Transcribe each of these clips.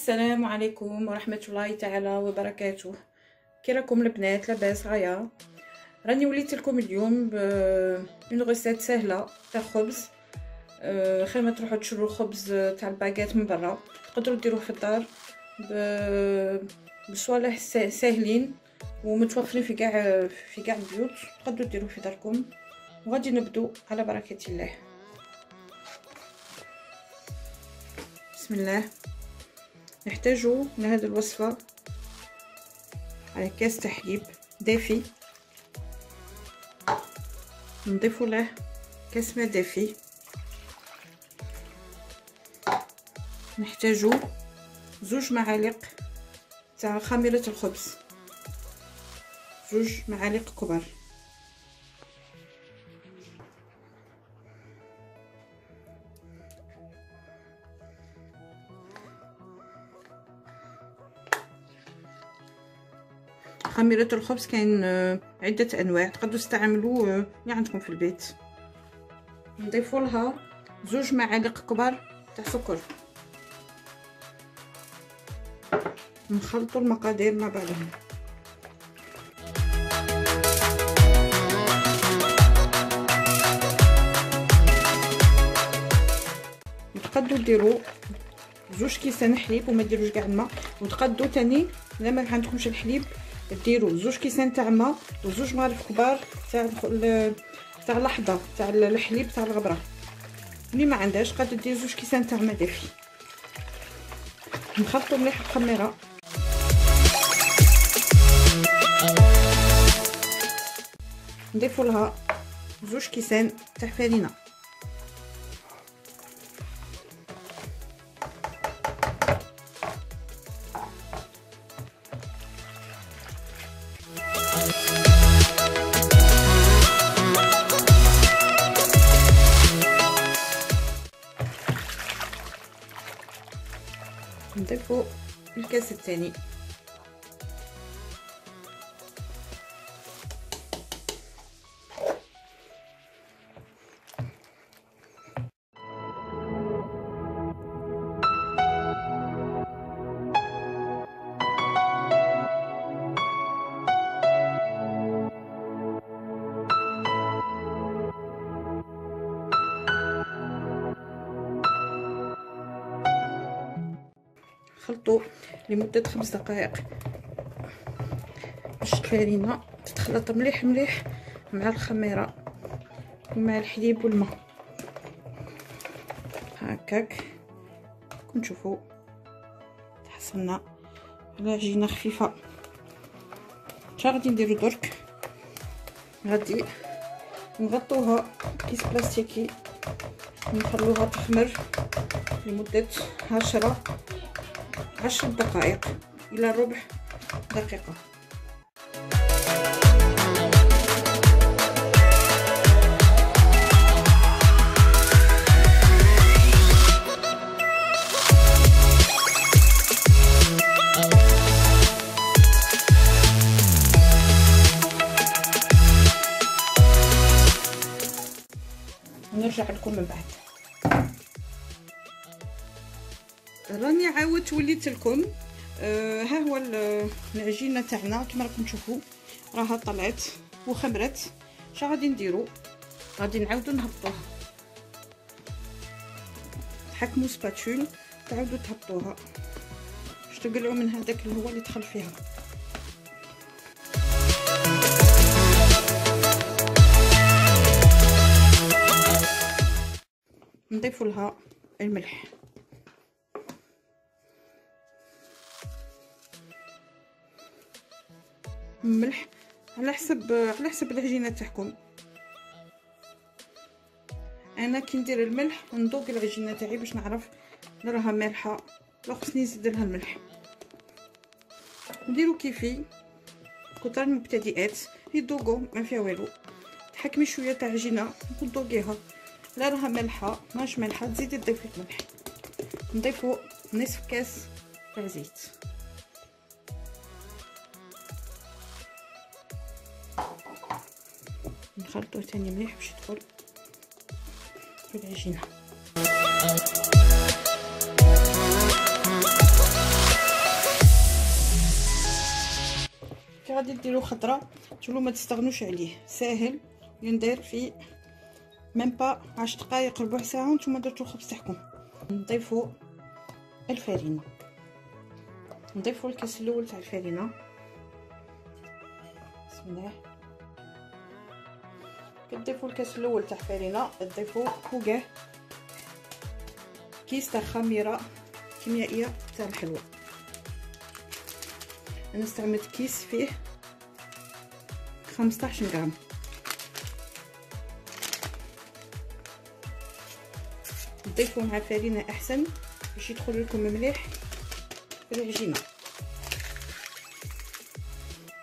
السلام عليكم ورحمة الله تعالى وبركاته. كي راكم البنات؟ لاباس؟ غايا راني وليت لكم اليوم اون غوسيت سهله تاع خبز. خير ما تروحوا تشرو الخبز تاع الباكيت من برا، تقدروا ديروه في الدار بصوالح ساهلين ومتوفرين في كاع البيوت. تقدروا ديروه في داركم. وغادي نبدو على بركه الله. بسم الله. نحتاجو لهذه الوصفه على كاس تاع حليب دافي، نضيفو له كاس ماء دافي. نحتاجو 2 معالق تاع خميره الخبز، 2 معالق كبار. خميرة الخبز كاين عدة انواع، تقدروا تستعملوا اللي عندكم في البيت. نضيفوا لها 2 معالق كبار تاع سكر. نخلطوا المقادير مع بعضهم. تقدروا ديروا 2 كيسان حليب وما ديروش كاع الماء، وتقدروا تاني الا ما عندكمش الحليب ديروا 2 كيسان تاع الماء و2 مغارف كبار تاع اللحظه تاع الحليب تاع الغبره. اللي ما عندهاش قادر دير 2 كيسان تاع ماء دافي. نخلطوا مليح الخميره. نضيفوا لها 2 كيسان تاع فرينه. نضيفو الكاس الثاني. خلطوا لمدة 5 دقائق باش الفرينة تتخلط مليح مليح مع الخميرة ومع الحليب والماء. هكاك كون تشوفوا تحصلنا على عجينة خفيفة. شا غادي نديرو درك؟ غادي نغطوها كيس بلاستيكي ونخلوها تخمر لمدة 10 دقائق إلى ربع دقيقة. نرجع لكم من بعد. راني عاودت وليت لكم. ها هو العجينه تاعنا كما راكم تشوفوا راها طلعت وخمرت. شا غادي نديرو؟ غادي نعاودو نهبطوها. تحكموا سباتول تعاودوا تهبطوها باش تقلعوا من هذاك الهواء اللي دخل فيها. نضيفوا لها الملح. ملح على حسب العجينه تاعكم. انا كي ندير الملح نذوق العجينه تاعي باش نعرف لا راها مالحه لا خصني نزيد لها الملح. نديرو كيفي كثر المبتدئات يذوقوا ما فيها والو. تحكمي شويه تاع عجينه وتذوقيها، لا راها مالحه ماش مالحه تزيدي تضيفي الملح. نضيفو نصف كاس تاع زيت. نخلطوه تاني مليح باش يدخل في العجينه. غادي ديروا خضره تقولوا ما تستغنوش عليه، ساهل يندير في ميم با 10 دقائق ربع ساعه وانتم درتوا الخبز تاعكم. نضيفوا الفرينه، نضيفوا الكاس الاول تاع الفرينه. بسم الله. كتضيفوا الكاس الاول تاع الفرينه تضيفوا فوقه كيس تاع خميره كيميائيه تاع الحلوى. انا استعملت كيس فيه 15 غرام. تضيفوا مع الفرينه احسن باش يدخل لكم مليح في العجينه.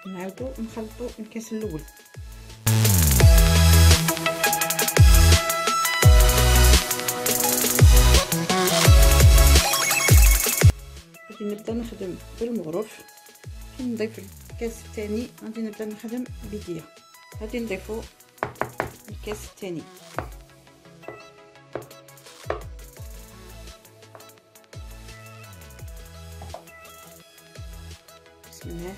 نعاودو نخلطوا الكاس الاول. غادي نبدا نخدم بالمغرف. كي نضيف الكاس الثاني غادي نبدا نخدم بيديا. غادي نضيفوا الكاس الثاني. بسم الله.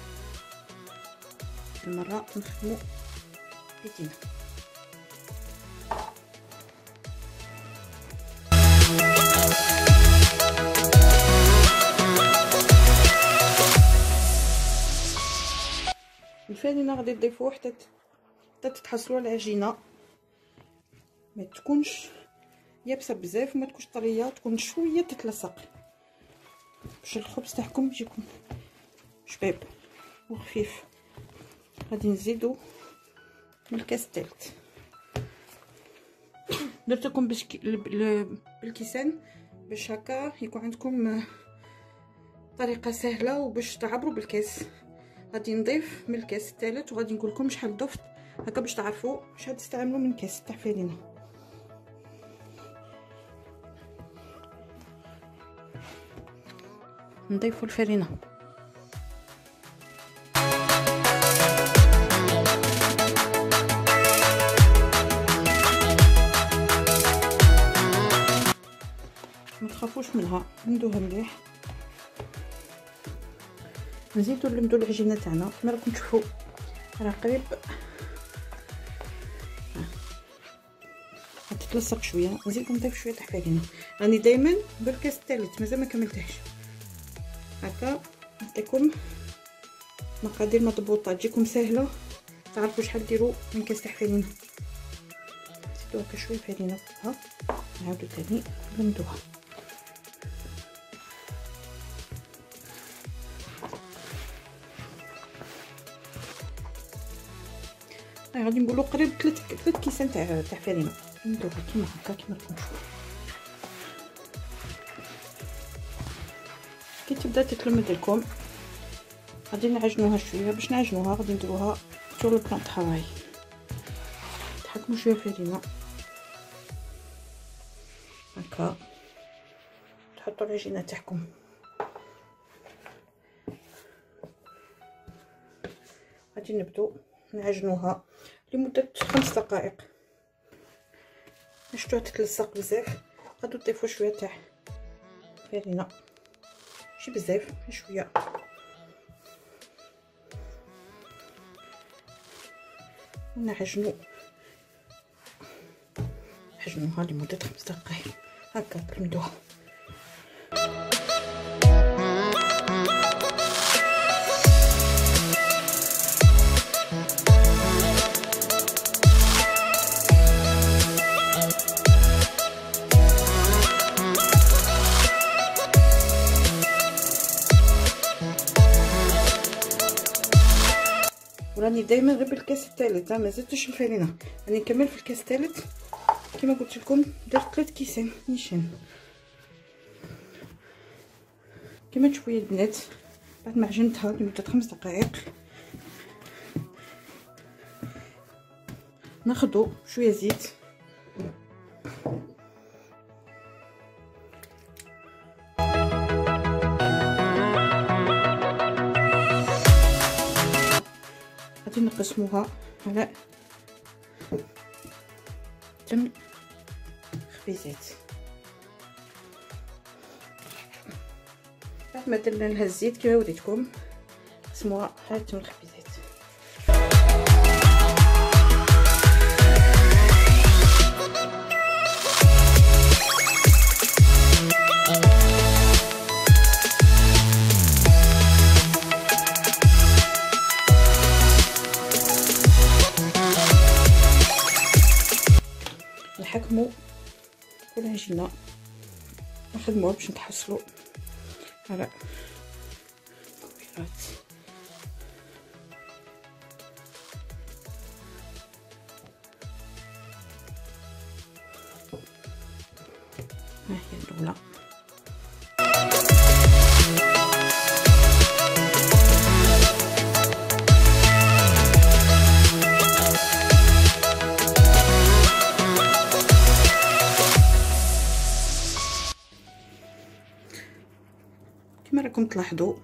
المره نخدموا بيدينا. الفرينه غادي تضيفوه حتى تتحصلوا على العجينه ما تكونش يابسه بزاف وما تكونش طريه، تكون شويه تتلصق باش الخبز تاعكم يجيكم شباب وخفيف. غادي نزيدو من الكاس الثالث. درت لكم بالكيسان باش هكا يكون عندكم طريقه سهله وباش تعبروا بالكاس. غادي نضيف من الكاس الثالث وغادي نقول لكم شحال ضفت هكا باش تعرفوا شحال تستعملوا من كاس تاع فرينه. نضيفوا الفرينه. ما تخافوش منها، ندوها مليح. نزيدو نلمدو العجينه تاعنا كما راكم تشوفوا راه قريب تتلصق شويه. نزيد نضيف شويه تاع فرينه. راني دائما بالكاس الثالث مازال ما كملتهاش. هكا نعطيكم مقادير مضبوطه تجيكم سهله تعرفوا شحال ديروا من كاس تاع فرينه. نزيدو هكا شويه فرينه فوقها. نعاودو ثاني نلمدوها. غادي نقولوا قريب 3 كيسان تاع فرينه. ندوها كيما هكا كيما راكم تشوفوا. كي تبدا تتلمد لكم غادي نعجنوها شويه. باش نعجنوها غادي نديروها سور البلان طراي. تحكموا شويه فرينه هكا. تحطوا العجينه تاعكم. غادي نبداو نعجنوها لمده 5 دقائق. شفتوها تتلصق بزاف. غادي تضيفوا شويه تاع فرينه، ماشي بزاف شويه. ونعجنوها لمده 5 دقائق هكا تلمدوها. وراني دائما غير بالكاس الثالث ما زدتش الفرينه. راني نكمل في الكاس الثالث كما قلت لكم. درت 3 كيسان نيشان كما تشوفوا يا البنات. بعد ما عجنتها لمده 5 دقائق ناخذ شويه زيت غادي نقسموها على 8 خبيزات. بعد ما درنا لها الزيت كما وريتكم قسموها على 8 خبيزات. نحكمو كل عجينه نخدموها باش نتحصلوا على كويرات. ها هي الاولى. كما راكم تلاحظوا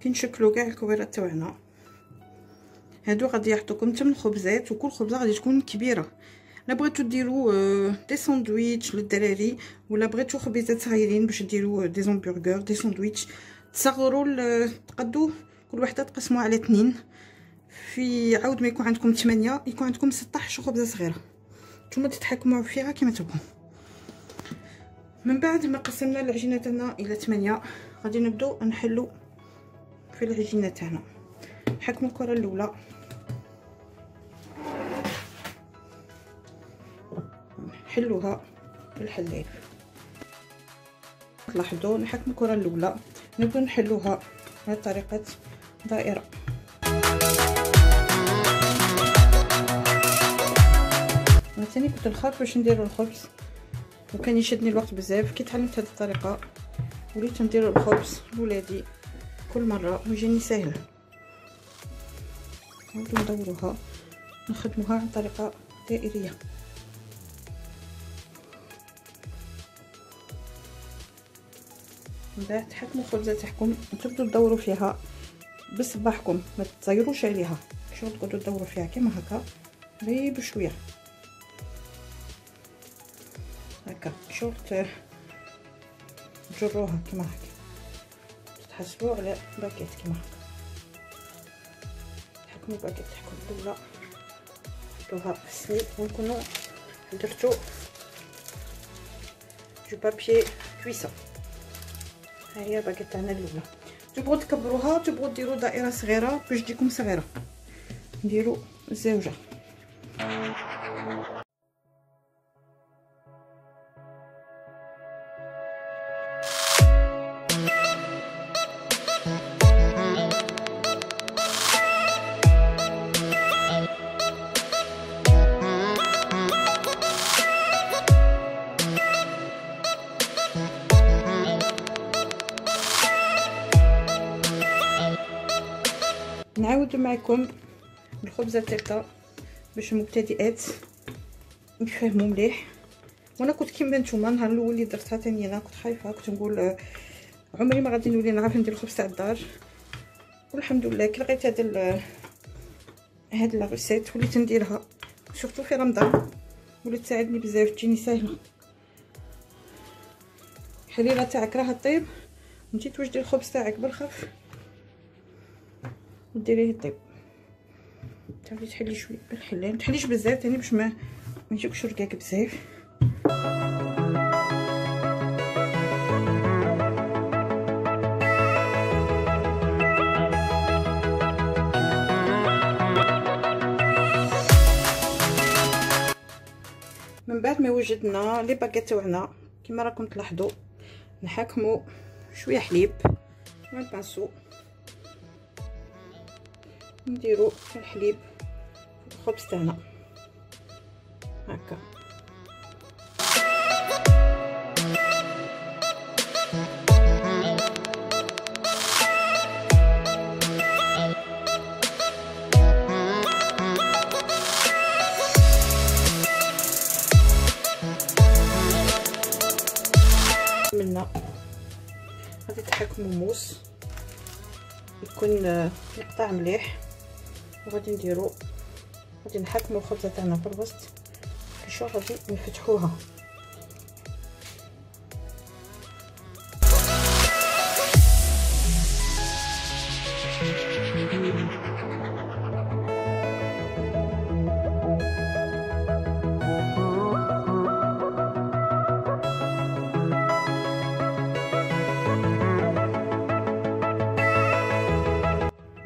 كنشكلوا كاع الكويرات تاعنا. هادو غادي يعطوكم 8 خبزات، وكل خبزه غادي تكون كبيره. لا بغيتو ديروا دي ساندويتش للدراري، ولا بغيتو خبيزات صغيرين باش ديروا دي زومبرغر دي ساندويتش، تصغروا تقدوا كل وحده تقسموها على 2. في عاود ما يكون عندكم 8 يكون عندكم 16 خبزه صغيره، نتوما تتحكموا فيها كما تبغوا. من بعد ما قسمنا العجينه تاعنا الى 8 غادي نبداو نحلو في العجينه تاعنا. نحكموا الكره الاولى، نحلوها بالحليب. تلاحظوا نحكموا الكره الاولى نبداو نحلوها على طريقه دائره. انا ثاني كنت نخاف باش نديروا الخبز وكان يشدني الوقت بزاف. كي تعلمت هذه الطريقه وليت ندير الخبز لولادي كل مره ويجيني ساهل. نبداو ندوروها نخدموها عن طريقه دائريه. من بعد تحكموا الخبزه تاعكم وتبداو تدوروا فيها بصباحكم، ما تطيروش عليها، شغل تقعدوا تدوروا فيها كيما هكا غير بشويه هكا، شغل تجروها كيما هكا، تحصلوا على باكيت كيما هكا. تحكموا الباكيت تاعكم الاولى حطوها في السنيد، ونكونوا درتو جو بابيي كويسون. ها هي الباكيت تاعنا الاولى. تبغوا تكبروها تبغوا ديروا دائره صغيره باش تجيكم صغيره، نديروا الزوجه. نعاود معكم الخبزه تاعنا باش المبتدئات يفهموا مليح. وانا كنت كيما نتوما النهار الاول اللي درتها ثاني انا كنت خايفه، كنت نقول عمري ما غادي نولي نعرف ندير الخبز تاع الدار. والحمد لله كي لقيت هاد لا ريسيت وليت نديرها سورتو في رمضان، ولات تساعدني بزاف تجيني ساهله. الحليله تاعك راها طيب انتي توجدي الخبز تاعك بالخف وديريه يطيب. تعاودي تحلي شويه بالحلال، متحليش بزاف ثاني باش ما يجيكش رقاق بزاف. من بعد ما وجدنا لي باكيت تاعنا كما راكم تلاحظوا نحكموا شويه حليب ونبعصوا نديروا الحليب في الخبز تاعنا هكا. عملنا غادي تحكموا موس يكون يقطع مليح، وغادي نديرو غادي نحكموا الخبزه تاعنا في الوسط شو غادي نفتحوها.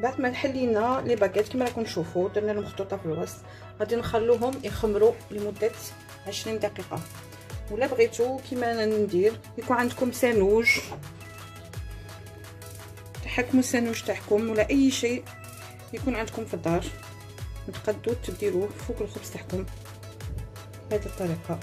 بعد بعد ما حلينا لي باكيت كما راكم تشوفوا درنا لهم خطوطه في الوسط، غادي نخلوهم يخمروا لمده 20 دقيقه. ولا بغيتو كما انا ندير يكون عندكم سانوج تحكموا السانوج تاعكم ولا اي شيء يكون عندكم في الدار، تقدروا تديروه فوق الخبز تاعكم بهذه الطريقه.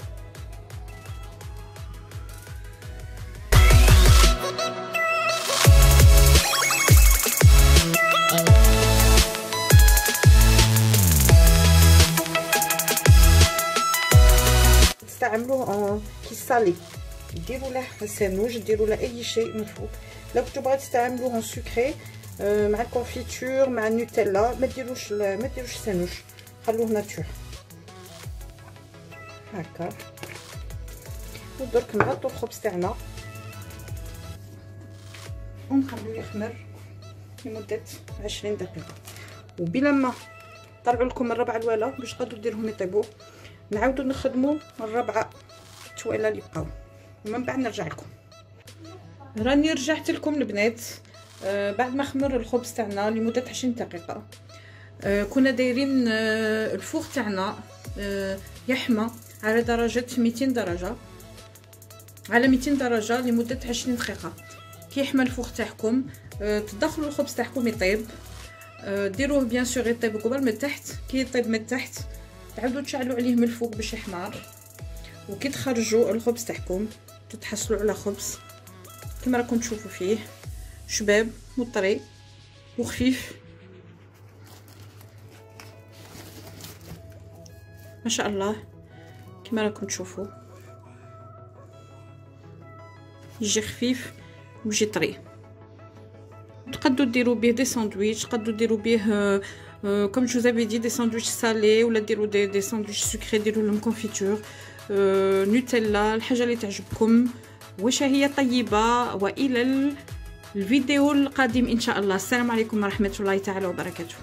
تستعملوه كي صالي، ديروا له سانوج، ديروا له اي شيء من فوق. لو كنتو بغيتو تستعملوه سكري مع الكونفيتور مع النوتيلا ما ديروش سانوج، خلوه ناتور هكا. ودرك نغطوا الخبز تاعنا ونخلوه يخمر لمده 20 دقيقه. وبلا ما طلعوا لكم الربع الوالا باش تقدروا ديرهم يطيبوا، نعاودوا نخدموا الربعه التوايله اللي بقاو ومن بعد نرجع لكم. راني رجعت لكم البنات بعد ما خمر الخبز تاعنا لمده 20 دقيقه. كنا دايرين الفوغ تاعنا يحمى على درجه 200 درجه على 200 درجه لمده 20 دقيقه. كي يحمى الفوغ تاعكم تدخلوا الخبز تاعكم يطيب، ديروه بيان سور يطيب قبل من التحت. كي يطيب من التحت تعاودوا تشعلوا عليه من الفوق باش يحمر، وكي تخرجوا الخبز تاعكم تتحصلوا على خبز كما راكم تشوفوا فيه شباب وطري وخفيف ما شاء الله. كما راكم تشوفوا يجي خفيف ويجي طري. تقدروا ديروا به دي ساندويتش، تقدروا ديروا به كوم جو زافي دي ساندويتش سالي، ولا ديروا دي ساندويتش سكري، ديروا لهم كونفيتور نوتيلا الحاجه اللي تعجبكم. وشهيه طيبه، والى الفيديو القادم ان شاء الله. السلام عليكم ورحمه الله تعالى وبركاته.